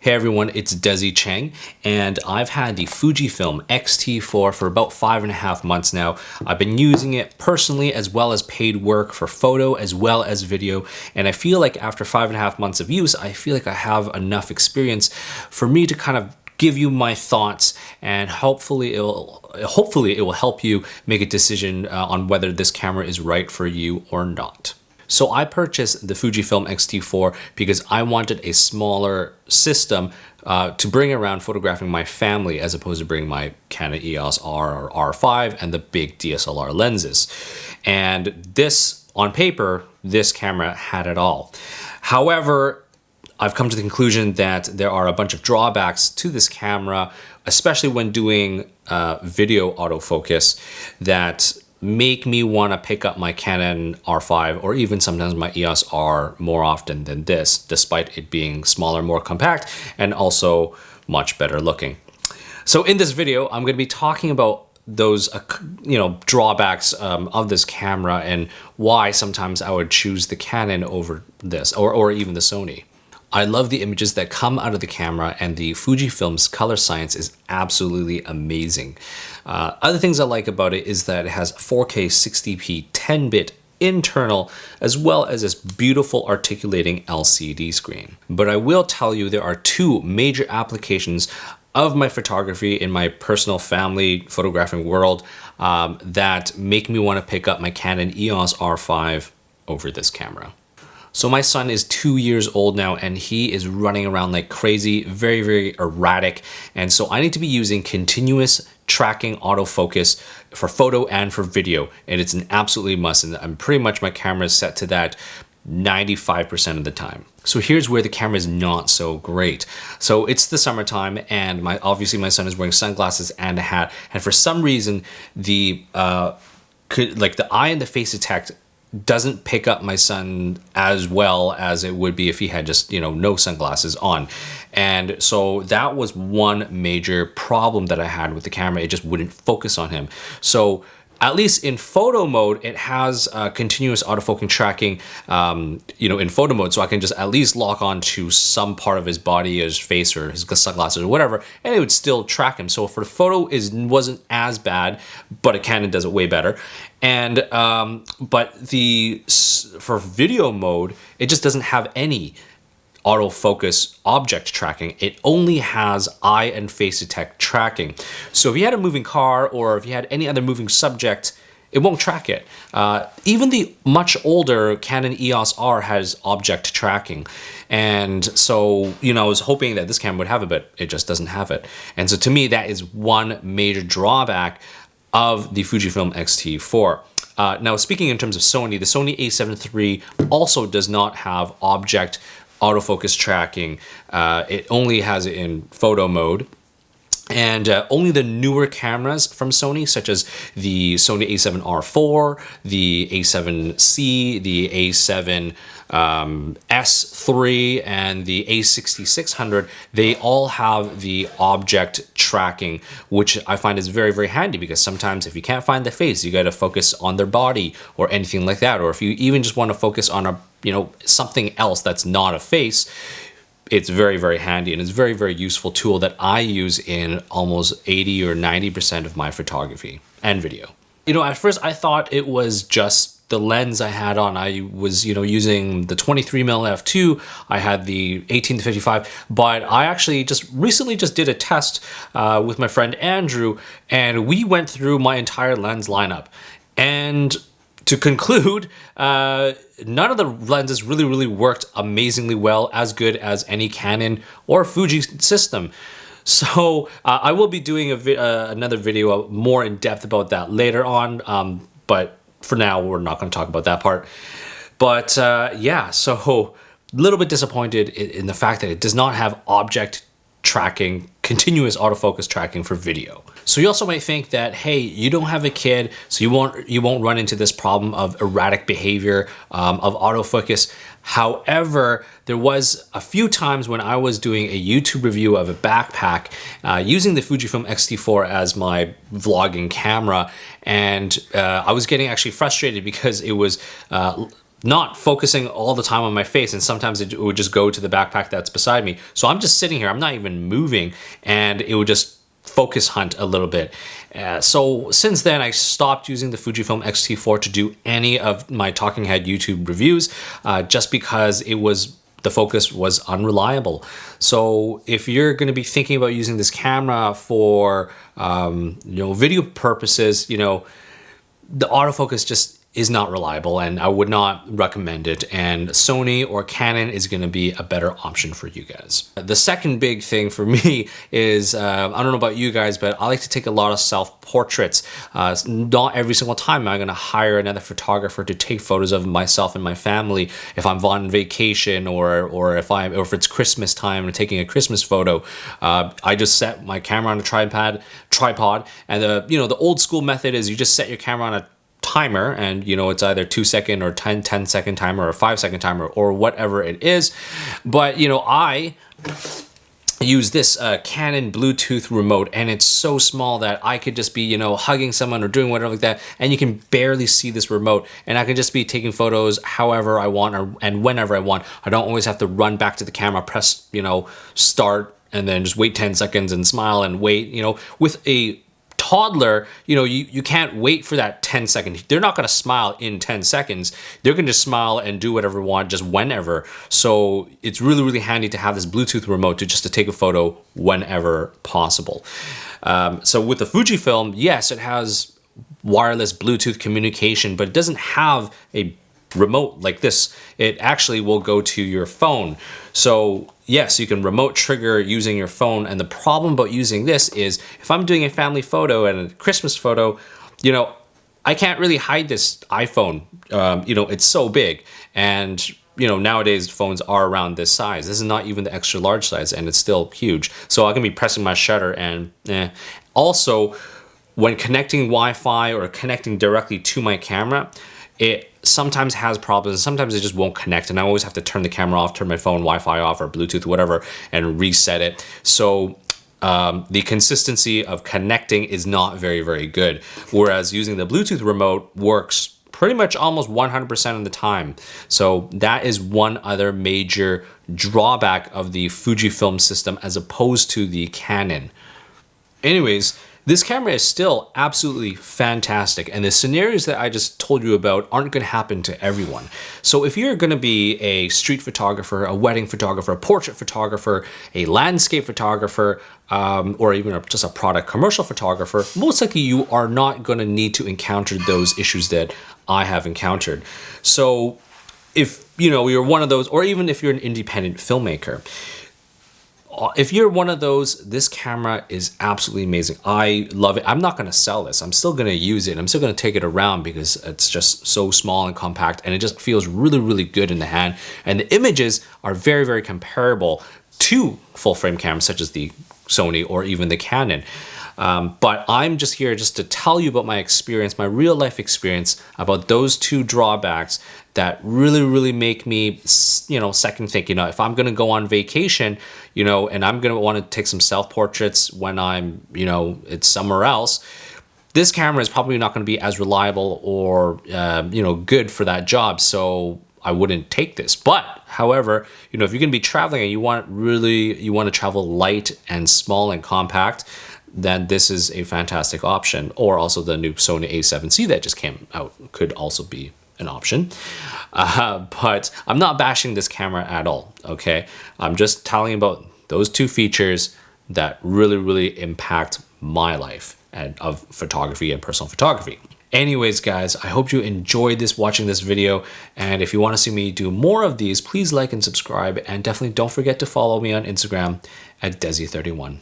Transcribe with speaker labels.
Speaker 1: Hey everyone, it's Desi Cheng, and I've had the Fujifilm X-T4 for about 5.5 months now. I've been using it personally as well as paid work for photo as well as video, and I feel like after 5.5 months of use, I feel like I have enough experience for me to kind of give you my thoughts, and hopefully it will help you make a decision on whether this camera is right for you or not. So I purchased the Fujifilm X-T4 because I wanted a smaller system to bring around photographing my family as opposed to bringing my Canon EOS R or R5 and the big DSLR lenses. And this, on paper, this camera had it all. However, I've come to the conclusion that there are a bunch of drawbacks to this camera, especially when doing video autofocus, that make me want to pick up my Canon R5 or even sometimes my EOS R more often than this, despite it being smaller, more compact, and also much better looking. So in this video, I'm going to be talking about those drawbacks of this camera and why sometimes I would choose the Canon over this or even the Sony. I love the images that come out of the camera, and the Fujifilm's color science is absolutely amazing. Other things I like about it is that it has 4K 60p 10-bit internal as well as this beautiful articulating LCD screen. But I will tell you there are two major applications of my photography in my personal family photographing world that make me want to pick up my Canon EOS R5 over this camera. So my son is 2 years old now, and he is running around like crazy, very, very erratic. And so I need to be using continuous tracking autofocus for photo and for video. And it's an absolutely must. And I'm pretty much, my camera is set to that 95% of the time. So here's where the camera is not so great. So it's the summertime, and obviously my son is wearing sunglasses and a hat. And for some reason, the eye and the face detect doesn't pick up my son as well as it would be if he had just, no sunglasses on. And so that was one major problem that I had with the camera. It just wouldn't focus on him. So at least in photo mode, it has continuous autofocus tracking, in photo mode. So I can just at least lock on to some part of his body, his face or his sunglasses or whatever, and it would still track him. So for the photo, wasn't as bad, but a Canon does it way better. And but for video mode, it just doesn't have any autofocus object tracking. It only has eye and face detect tracking. So if you had a moving car or if you had any other moving subject, it won't track it. Even the much older Canon EOS R has object tracking. And so, I was hoping that this camera would have it, but it just doesn't have it. And so to me, that is one major drawback of the Fujifilm X-T4. Now, speaking in terms of Sony, the Sony a7 III also does not have object autofocus tracking. It only has it in photo mode. And only the newer cameras from Sony, such as the Sony a7R4, the a7C, the a7 S3, and the a6600, they all have the object tracking, which I find is very, very handy, because sometimes if you can't find the face, you got to focus on their body or anything like that. Or if you even just want to focus on something else that's not a face, it's very, very handy, and it's a very, very useful tool that I use in almost 80 or 90% of my photography and video. At first I thought it was just the lens I had on. I was, using the 23mm f2. I had the 18-55, but I actually recently did a test with my friend Andrew, and we went through my entire lens lineup. And to conclude, none of the lenses really worked amazingly well, as good as any Canon or Fuji system. So I will be doing another video more in depth about that later on, but for now, we're not going to talk about that part. But yeah, so a little bit disappointed in the fact that it does not have object tracking, continuous autofocus tracking for video. So you also might think that, hey, you don't have a kid, so you won't run into this problem of erratic behavior of autofocus. However, there was a few times when I was doing a YouTube review of a backpack using the Fujifilm X-T4 as my vlogging camera, and I was getting actually frustrated because it was not focusing all the time on my face, and sometimes it would just go to the backpack that's beside me. So I'm just sitting here, I'm not even moving, and it would just focus hunt a little bit. So since then, I stopped using the Fujifilm X-T4 to do any of my talking head YouTube reviews, just because the focus was unreliable. So if you're going to be thinking about using this camera for video purposes, the autofocus just is not reliable, and I would not recommend it. And Sony or Canon is going to be a better option for you guys. The second big thing for me is, I don't know about you guys, but I like to take a lot of self-portraits. Not every single time am I going to hire another photographer to take photos of myself and my family if I'm on vacation, or if it's Christmas time and taking a Christmas photo. I just set my camera on a tripod, and the old school method is you just set your camera on a timer, and it's either 2-second or 10-second timer or 5-second timer or whatever it is. But I use this Canon Bluetooth remote, and it's so small that I could just be hugging someone or doing whatever like that, and you can barely see this remote, and I can just be taking photos however I want and whenever I want. I don't always have to run back to the camera, press start, and then just wait 10 seconds and smile and wait. With a toddler, you can't wait for that 10-second. They're not going to smile in 10 seconds. They're going to just smile and do whatever they want just whenever. So it's really, really handy to have this Bluetooth remote to take a photo whenever possible. So with the Fujifilm, yes, it has wireless Bluetooth communication, but it doesn't have a remote like this. It actually will go to your phone. So yes, you can remote trigger using your phone. And the problem about using this is if I'm doing a family photo and a Christmas photo, I can't really hide this iPhone. It's so big. And nowadays phones are around this size. This is not even the extra large size, and it's still huge. So I can be pressing my shutter and Also, when connecting Wi-Fi or connecting directly to my camera, it sometimes has problems. Sometimes it just won't connect, and I always have to turn the camera off, turn my phone Wi-Fi off or Bluetooth, whatever, and reset it. So the consistency of connecting is not very, very good. Whereas using the Bluetooth remote works pretty much almost 100% of the time. So that is one other major drawback of the Fujifilm system as opposed to the Canon. Anyways, this camera is still absolutely fantastic, and the scenarios that I just told you about aren't going to happen to everyone. So if you're going to be a street photographer, a wedding photographer, a portrait photographer, a landscape photographer, or even just a product commercial photographer, most likely you are not going to need to encounter those issues that I have encountered. So if you're one of those, or even if you're an independent filmmaker, if you're one of those, this camera is absolutely amazing. I love it. I'm not going to sell this. I'm still going to use it. I'm still going to take it around because it's just so small and compact, and it just feels really, really good in the hand. And the images are very, very comparable to full frame cameras such as the Sony or even the Canon. But I'm just here just to tell you about my experience, my real life experience about those two drawbacks that really, really make me, second think, if I'm going to go on vacation, and I'm going to want to take some self-portraits when I'm, it's somewhere else, this camera is probably not going to be as reliable or, good for that job. So I wouldn't take this. But however, if you're going to be traveling and you want to travel light and small and compact, then this is a fantastic option. Or also the new Sony A7C that just came out could also be an option. But I'm not bashing this camera at all, okay? I'm just telling you about those two features that really, really impact my life of photography and personal photography. Anyways, guys, I hope you enjoyed watching this video. And if you want to see me do more of these, please like and subscribe. And definitely don't forget to follow me on Instagram at Desi31.